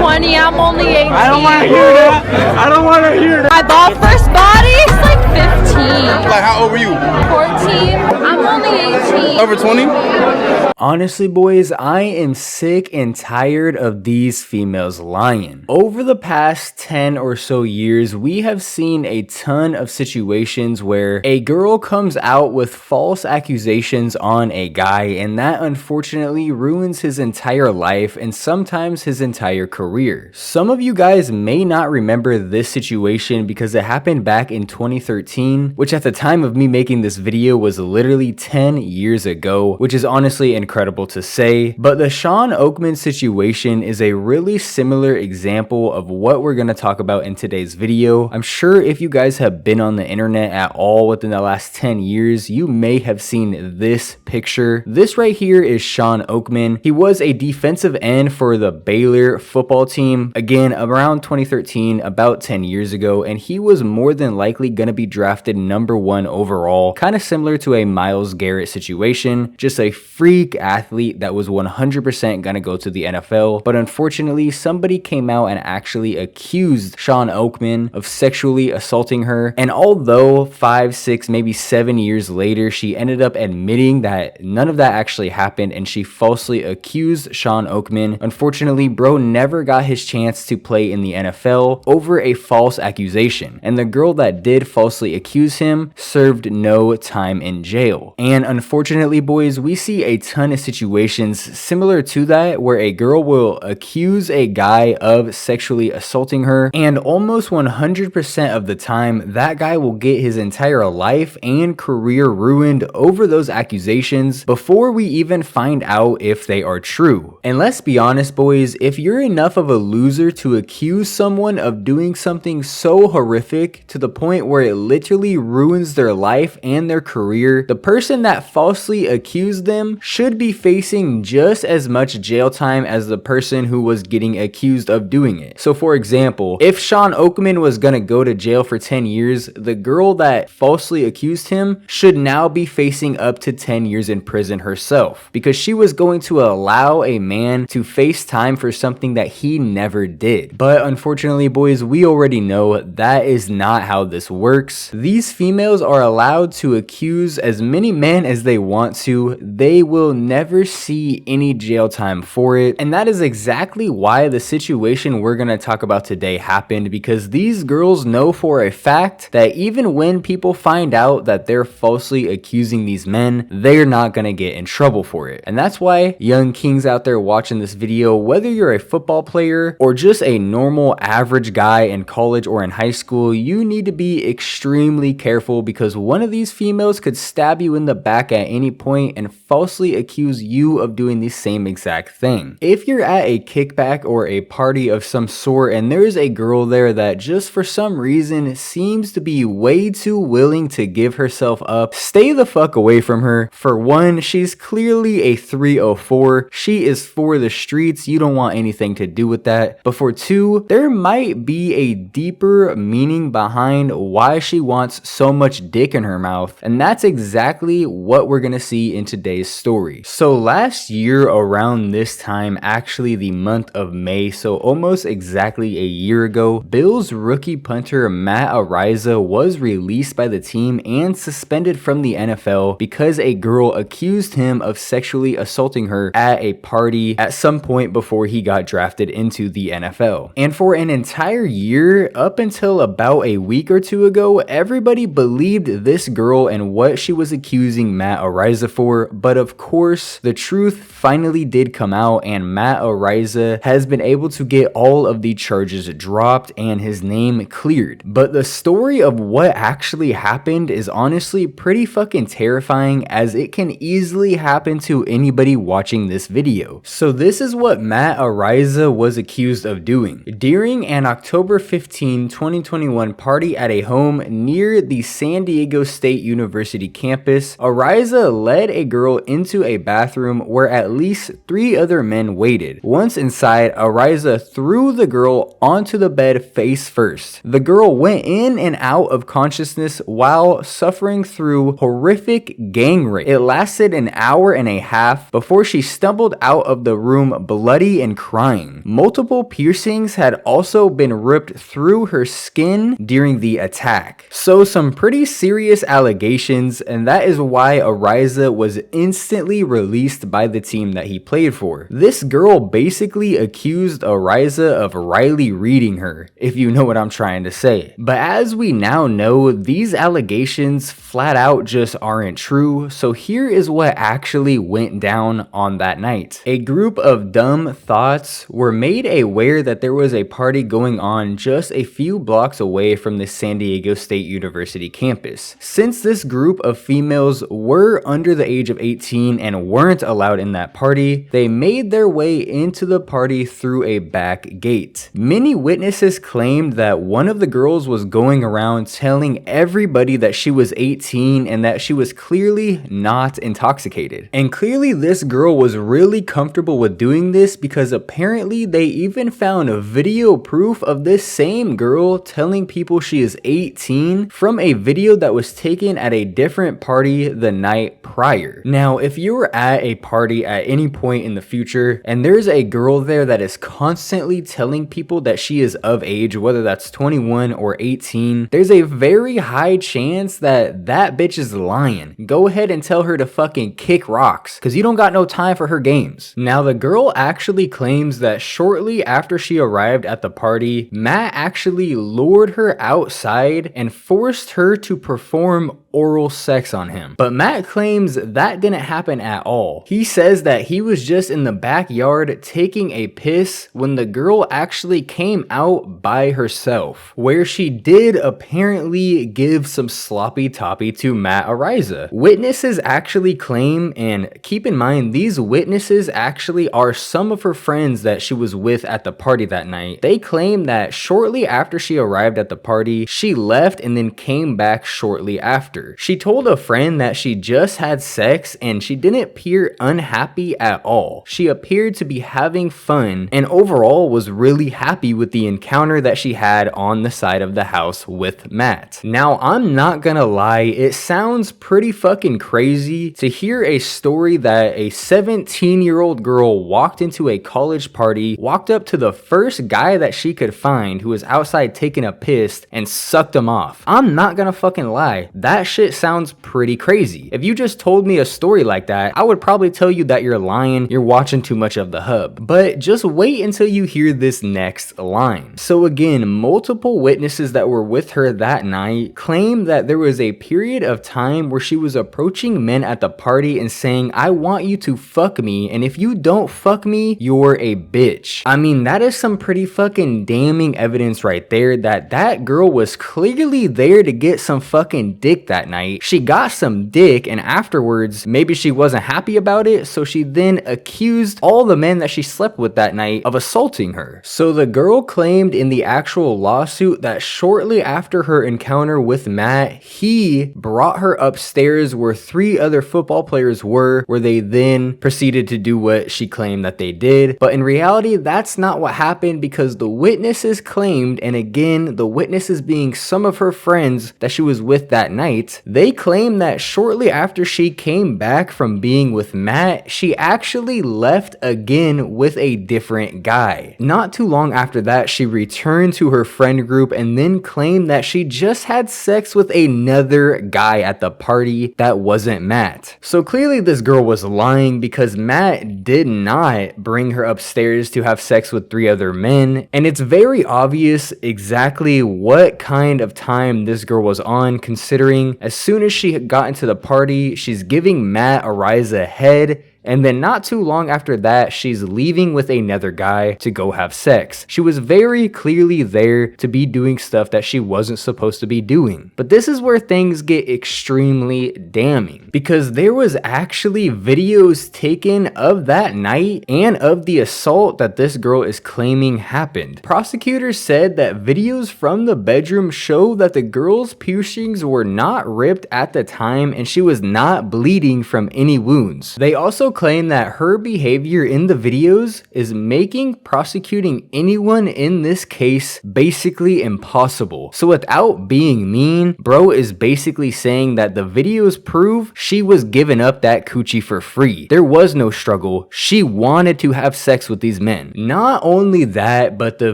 20. I'm only 18. I don't want to hear that. I don't want to hear that. My ball first body is like 15. Like, how old were you? 14. I'm only 18. Over 20? Honestly, boys, I am sick and tired of these females lying. Over the past 10 or so years, we have seen a ton of situations where a girl comes out with false accusations on a guy, and that unfortunately ruins his entire life and sometimes his entire career. Some of you guys may not remember this situation because it happened back in 2013, which at the time of me making this video was literally 10 years ago, which is honestly incredible to say. But the Sean Oakman situation is a really similar example of what we're going to talk about in today's video. I'm sure if you guys have been on the internet at all within the last 10 years, you may have seen this picture. This right here is Sean Oakman. He was a defensive end for the Baylor football team, again around 2013, about 10 years ago, and he was more than likely going to be drafted #1 overall, kind of similar to a Myles Garrett situation, just a freak athlete that was 100% going to go to the NFL. But unfortunately, somebody came out and actually accused Sean Oakman of sexually assaulting her, and although 5, 6, maybe 7 years later, she ended up admitting that none of that actually happened and she falsely accused Sean Oakman. Unfortunately, bro never got his chance to play in the NFL over a false accusation, and the girl that did falsely accuse him served no time in jail. And unfortunately, boys, we see a ton of situations similar to that where a girl will accuse a guy of sexually assaulting her, and almost 100% of the time that guy will get his entire life and career ruined over those accusations before we even find out if they are true. And let's be honest, boys, if you're enough of a loser to accuse someone of doing something so horrific to the point where it literally ruins their life and their career, the person that falsely accused them should be facing just as much jail time as the person who was getting accused of doing it. So for example, if Sean Oakman was gonna go to jail for 10 years, the girl that falsely accused him should now be facing up to 10 years in prison herself, because she was going to allow a man to face time for something that he never did. But unfortunately, boys, we already know that is not how this works. These females are allowed to accuse as many men as they want to. They will never see any jail time for it, and that is exactly why the situation we're going to talk about today happened, because these girls know for a fact that even when people find out that they're falsely accusing these men, they're not going to get in trouble for it. And that's why young kings out there watching this video, whether you're a football player or just a normal average guy in college or in high school, you need to be extremely careful, because one of these females could stab you in the back at any point and falsely accuse you of doing the same exact thing. If you're at a kickback or a party of some sort and there's a girl there that just for some reason seems to be way too willing to give herself up, stay the fuck away from her. For one, she's clearly a 304. She is for the streets. You don't want anything to do with that. But for two, there might be a deeper meaning behind why she wants so much dick in her mouth, and that's exactly what we're gonna see in today's story. So last year around this time, actually the month of May, so almost exactly a year ago, Bills rookie punter Matt Araiza was released by the team and suspended from the NFL because a girl accused him of sexually assaulting her at a party at some point before he got drafted into the NFL. And for an entire year, up until about a week or two ago, everybody believed this girl and what she was accusing Matt Araiza for. But of course, the truth finally did come out, and Matt Araiza has been able to get all of the charges dropped and his name cleared. But the story of what actually happened is honestly pretty fucking terrifying, as it can easily happen to anybody watching this video. So this is what Matt Araiza was accused of doing. During an October 15, 2021 party at a home near the San Diego State University campus, campus, Araiza led a girl into a bathroom where at least 3 other men waited. Once inside, Araiza threw the girl onto the bed face first. The girl went in and out of consciousness while suffering through horrific gang rape. It lasted an hour and a half before she stumbled out of the room bloody and crying. Multiple piercings had also been ripped through her skin during the attack. So some pretty serious allegations, and that is why Araiza was instantly released by the team that he played for. This girl basically accused Araiza of Riley reading her, if you know what I'm trying to say. But as we now know, these allegations flat out just aren't true, so here is what actually went down on that night. A group of dumb thoughts were made aware that there was a party going on just a few blocks away from the San Diego State University campus. Since this group of females were under the age of 18 and weren't allowed in that party, they made their way into the party through a back gate. Many witnesses claimed that one of the girls was going around telling everybody that she was 18 and that she was clearly not intoxicated. And clearly this girl was really comfortable with doing this because apparently they even found a video proof of this same girl telling people she is 18 from a video that was taken at a different party the night prior. Now, if you were at a party at any point in the future and there's a girl there that is constantly telling people that she is of age, whether that's 21 or 18, there's a very high chance that that bitch is lying. Go ahead and tell her to fucking kick rocks, because you don't got no time for her games. Now, the girl actually claims that shortly after she arrived at the party, Matt actually lured her outside and forced her to perform oral sex on him. But Matt claims that didn't happen at all. He says that he was just in the backyard taking a piss when the girl actually came out by herself, where she did apparently give some sloppy toppy to Matt Araiza. Witnesses actually claim, and keep in mind, these witnesses actually are some of her friends that she was with at the party that night. They claim that shortly after she arrived at the party, she left and then came back shortly after. She told a friend that she just had sex and she didn't appear unhappy at all. She appeared to be having fun and overall was really happy with the encounter that she had on the side of the house with Matt. Now, I'm not gonna lie, it sounds pretty fucking crazy to hear a story that a 17-year-old girl walked into a college party, walked up to the first guy that she could find who was outside taking a piss and sucked him off. I'm not gonna fucking lie, that shit sounds pretty crazy. If you just told me a story like that, I would probably tell you that you're lying, you're watching too much of the hub. But just wait until you hear this next line. So again, multiple witnesses that were with her that night claim that there was a period of time where she was approaching men at the party and saying, "I want you to fuck me, and if you don't fuck me, you're a bitch." I mean, that is some pretty fucking damning evidence right there that that girl was clearly there to get some fucking dick that night. She got some dick, and afterwards, maybe she wasn't happy about it, so she then accused all the men that she slept with that night of assaulting her. So the girl claimed in the actual lawsuit that shortly after her encounter with Matt, he brought her upstairs where 3 other football players were, where they then proceeded to do what she claimed that they did. But in reality, that's not what happened, because the witnesses claimed, and again, the witnesses being some of her friends that she was with that night, they claim that shortly after she came back from being with Matt, she actually left again with a different guy. Not too long after that, she returned to her friend group and then claimed that she just had sex with another guy at the party that wasn't Matt. So clearly this girl was lying, because Matt did not bring her upstairs to have sex with 3 other men, and it's very obvious exactly what kind of time this girl was on, considering as soon as she got into the party, she's giving Matt Araiza head And then not too long after that, she's leaving with another guy to go have sex. She was very clearly there to be doing stuff that she wasn't supposed to be doing. But this is where things get extremely damning, because there was actually videos taken of that night and of the assault that this girl is claiming happened. Prosecutors said that videos from the bedroom show that the girl's piercings were not ripped at the time and she was not bleeding from any wounds. They also claim that her behavior in the videos is making prosecuting anyone in this case basically impossible. So without being mean, bro is basically saying that the videos prove she was giving up that coochie for free. There was no struggle. She wanted to have sex with these men. Not only that, but the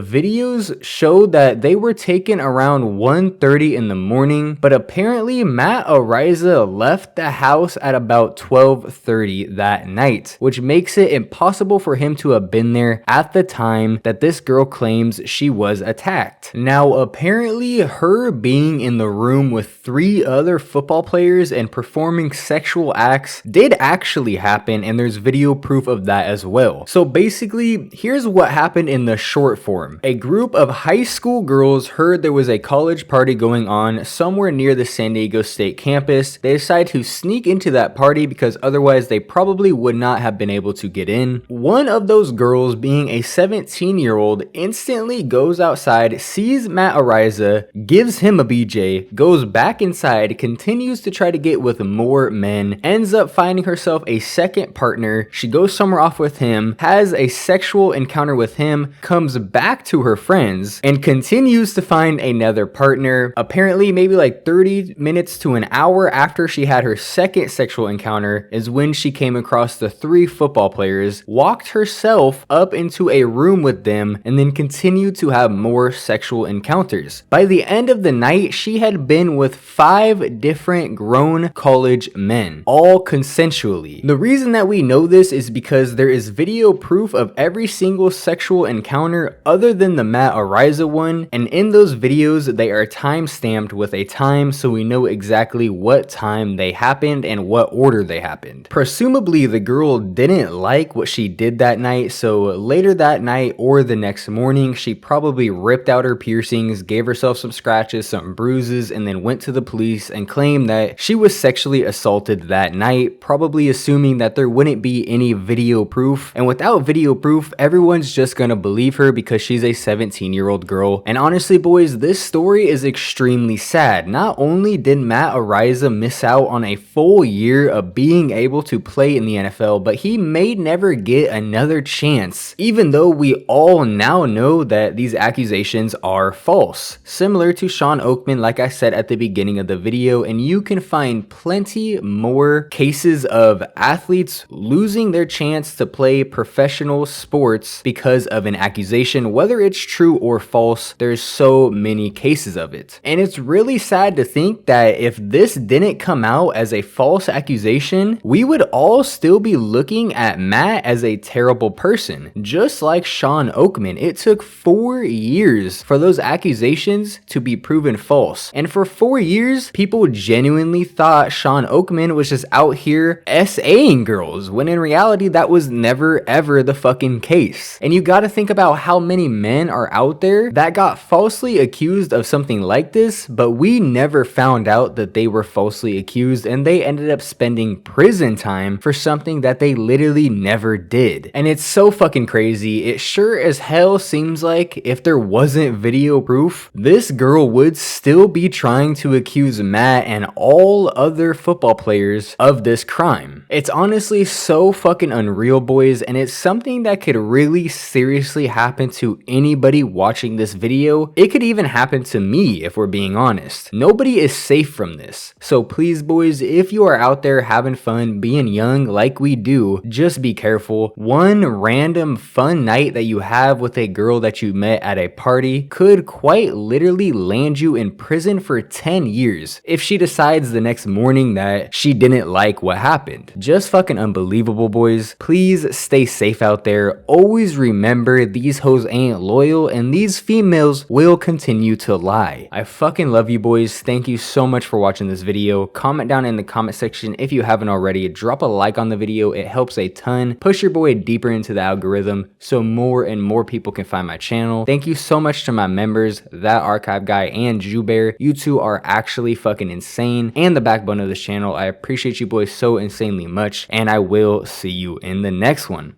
videos showed that they were taken around 1:30 in the morning, but apparently Matt Araiza left the house at about 12:30 that night, which makes it impossible for him to have been there at the time that this girl claims she was attacked. Now, apparently her being in the room with 3 other football players and performing sexual acts did actually happen, and there's video proof of that as well. So basically, here's what happened in the short form. A group of high school girls heard there was a college party going on somewhere near the San Diego State campus. They decided to sneak into that party because otherwise they probably would not have been able to get in. One of those girls, being a 17-year-old, instantly goes outside, sees Matt Araiza, gives him a BJ, goes back inside, continues to try to get with more men, ends up finding herself a second partner. She goes somewhere off with him, has a sexual encounter with him, comes back to her friends, and continues to find another partner. Apparently, maybe like 30 minutes to an hour after she had her second sexual encounter is when she came across the 3 football players, walked herself up into a room with them, and then continued to have more sexual encounters. By the end of the night, she had been with 5 different grown college men, all consensually. The reason that we know this is because there is video proof of every single sexual encounter other than the Matt Araiza one, and in those videos they are time stamped with a time, so we know exactly what time they happened and what order they happened. Presumably the girl didn't like what she did that night, so later that night or the next morning she probably ripped out her piercings, gave herself some scratches, some bruises, and then went to the police and claimed that she was sexually assaulted that night, probably assuming that there wouldn't be any video proof. And without video proof, everyone's just gonna believe her because she's a 17-year-old girl. And honestly, boys, this story is extremely sad. Not only did Matt Araiza miss out on a full year of being able to play in the NFL, but he may never get another chance, even though we all now know that these accusations are false. Similar to Sean Oakman, like I said at the beginning of the video, and you can find plenty more cases of athletes losing their chance to play professional sports because of an accusation, whether it's true or false. There's so many cases of it. And it's really sad to think that if this didn't come out as a false accusation, we would all still be looking at Matt as a terrible person. Just like Sean Oakman, it took 4 years for those accusations to be proven false. And for 4 years, people genuinely thought Sean Oakman was just out here SAing girls, when in reality that was never ever the fucking case. And you gotta think about how many men are out there that got falsely accused of something like this, but we never found out that they were falsely accused and they ended up spending prison time for something that they literally never did. And it's so fucking crazy. It sure as hell seems like if there wasn't video proof, this girl would still be trying to accuse Matt and all other football players of this crime. It's honestly so fucking unreal, boys, and it's something that could really seriously happen to anybody watching this video. It could even happen to me if we're being honest. Nobody is safe from this. So please, boys, if you are out there having fun, being young like we do, just be careful. One random fun night that you have with a girl that you met at a party could quite literally land you in prison for 10 years if she decides the next morning that she didn't like what happened. Just fucking unbelievable, boys. Please stay safe out there. Always remember, these hoes ain't loyal and these females will continue to lie. I fucking love you, boys. Thank you so much for watching this video. Comment down in the comment section if you haven't already. Drop a like on the video. It helps a ton. Push your boy deeper into the algorithm so more and more people can find my channel. Thank you so much to my members, That Archive Guy and Jubear. You two are actually fucking insane and the backbone of this channel. I appreciate you boys so insanely much, and I will see you in the next one.